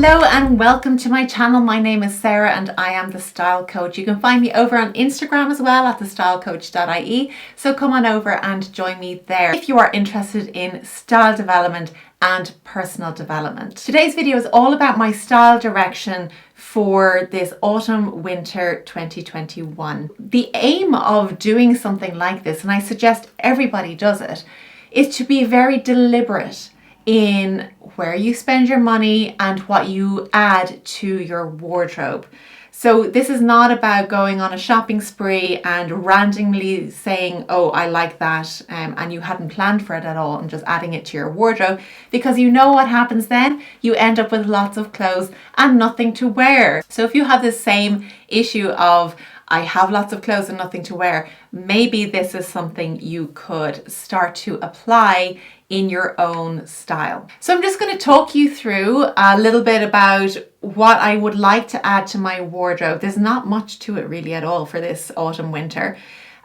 Hello and welcome to my channel. My name is Sarah and I am the Style Coach. You can find me over on Instagram as well at thestylecoach.ie. So come on over and join me there if you are interested in style development and personal development. Today's video is all about my style direction for this autumn winter 2021. The aim of doing something like this, and I suggest everybody does it, is to be very deliberate in where you spend your money and what you add to your wardrobe. So this is not about going on a shopping spree and randomly saying, oh, I like that, and you hadn't planned for it at all and just adding it to your wardrobe, because you know what happens then? You end up with lots of clothes and nothing to wear. So if you have the same issue of, I have lots of clothes and nothing to wear, maybe this is something you could start to apply in your own style. So I'm just going to talk you through a little bit about what I would like to add to my wardrobe. There's not much to it really at all for this autumn winter.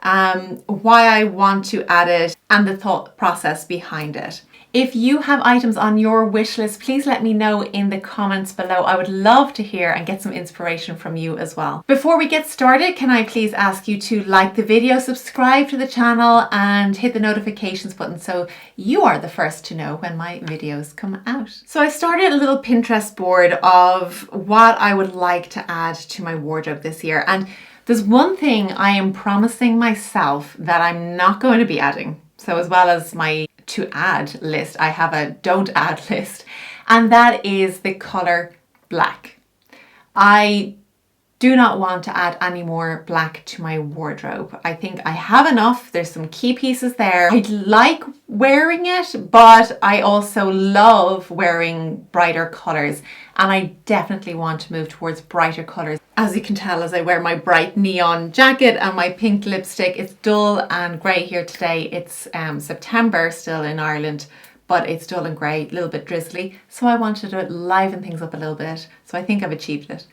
Why I want to add it and the thought process behind it. If you have items on your wish list, please let me know in the comments below. I would love to hear and get some inspiration from you as well. Before we get started, can I please ask you to like the video, subscribe to the channel and hit the notifications button so you are the first to know when my videos come out. So I started a little Pinterest board of what I would like to add to my wardrobe this year. And there's one thing I am promising myself that I'm not going to be adding. So as well as my to add list, I have a don't add list, and that is the color black. I do not want to add any more black to my wardrobe. I think I have enough. There's some key pieces there. I like wearing it, but I also love wearing brighter colors, and I definitely want to move towards brighter colors. As you can tell, as I wear my bright neon jacket and my pink lipstick, it's dull and grey here today. It's September still in Ireland, but it's dull and grey, a little bit drizzly. So I wanted to liven things up a little bit. So I think I've achieved it.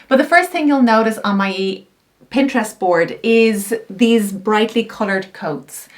But the first thing you'll notice on my Pinterest board is these brightly coloured coats.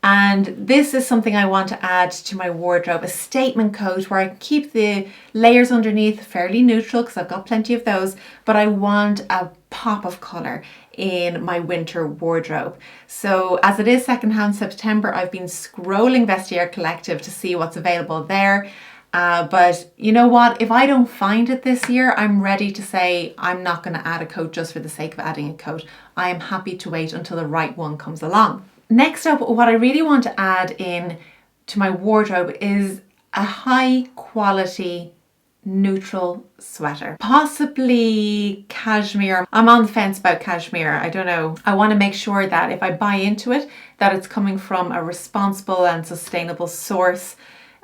And this is something I want to add to my wardrobe, a statement coat where I keep the layers underneath fairly neutral because I've got plenty of those, but I want a pop of colour in my winter wardrobe. So as it is secondhand September, I've been scrolling Vestiaire Collective to see what's available there. But you know what, if I don't find it this year, I'm ready to say I'm not going to add a coat just for the sake of adding a coat. I am happy to wait until the right one comes along. Next up, what I really want to add in to my wardrobe is a high quality neutral sweater, possibly cashmere. I'm on the fence about cashmere. I don't know. I want to make sure that if I buy into it, that it's coming from a responsible and sustainable source.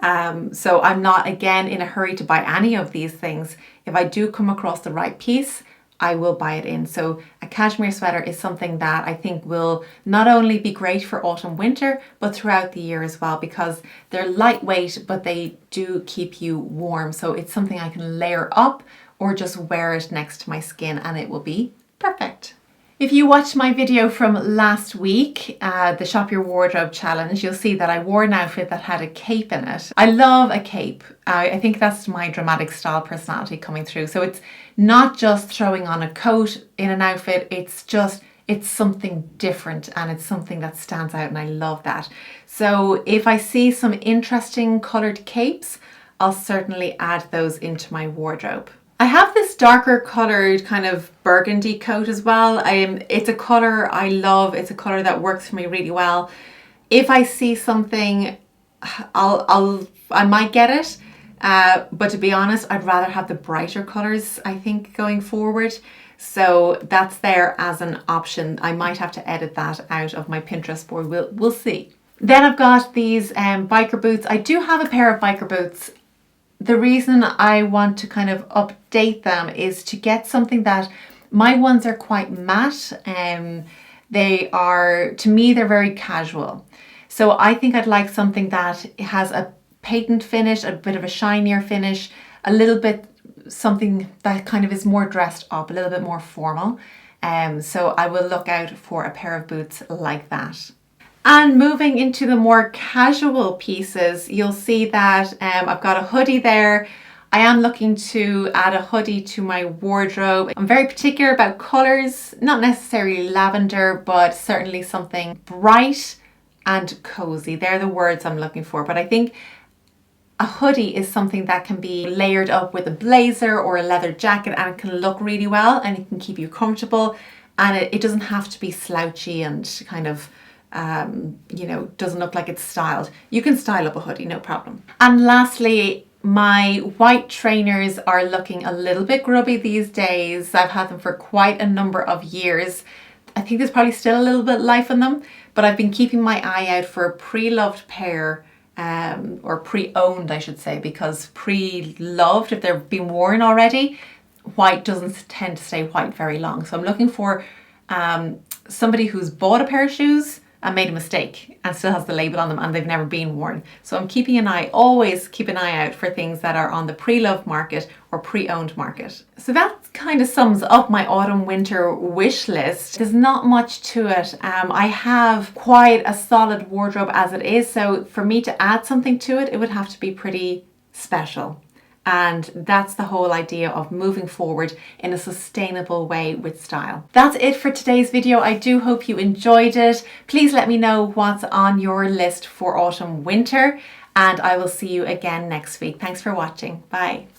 So I'm not again in a hurry to buy any of these things. If I do come across the right piece, I will buy it in. So a cashmere sweater is something that I think will not only be great for autumn winter, but throughout the year as well, because they're lightweight, but they do keep you warm. So it's something I can layer up or just wear it next to my skin and it will be perfect. If you watched my video from last week, the Shop Your Wardrobe Challenge, you'll see that I wore an outfit that had a cape in it. I love a cape. I think that's my dramatic style personality coming through. So it's not just throwing on a coat in an outfit, it's something different and it's something that stands out, and I love that. So if I see some interesting coloured capes, I'll certainly add those into my wardrobe. I have this darker coloured kind of burgundy coat as well. It's a colour I love. It's a colour that works for me really well. If I see something, I might get it. But to be honest, I'd rather have the brighter colours, I think, going forward. So that's there as an option. I might have to edit that out of my Pinterest board. We'll see. Then I've got these biker boots. I do have a pair of biker boots. The reason I want to kind of update them is to get something that my ones are quite matte. They are, to me, they're very casual. So I think I'd like something that has a patent finish, a bit of a shinier finish, a little bit something that kind of is more dressed up, a little bit more formal. So I will look out for a pair of boots like that. And moving into the more casual pieces, you'll see that I've got a hoodie there. I am looking to add a hoodie to my wardrobe. I'm very particular about colours, not necessarily lavender, but certainly something bright and cozy. They're the words I'm looking for. But I think a hoodie is something that can be layered up with a blazer or a leather jacket, and it can look really well and it can keep you comfortable, and it doesn't have to be slouchy and kind of you know, doesn't look like it's styled. You can style up a hoodie, no problem. And lastly, my white trainers are looking a little bit grubby these days. I've had them for quite a number of years. I think there's probably still a little bit of life in them, but I've been keeping my eye out for a pre-loved pair, or pre-owned I should say, because pre-loved, if they've been worn already, white doesn't tend to stay white very long. So I'm looking for somebody who's bought a pair of shoes and made a mistake and still has the label on them and they've never been worn. So I'm keeping an eye, always keep an eye out for things that are on the pre-loved market or pre-owned market. So that kind of sums up my autumn winter wish list. There's not much to it. I have quite a solid wardrobe as it is, so for me to add something to it, it would have to be pretty special. And that's the whole idea of moving forward in a sustainable way with style. That's it for today's video. I do hope you enjoyed it. Please let me know what's on your list for autumn winter, and I will see you again next week. Thanks for watching. Bye.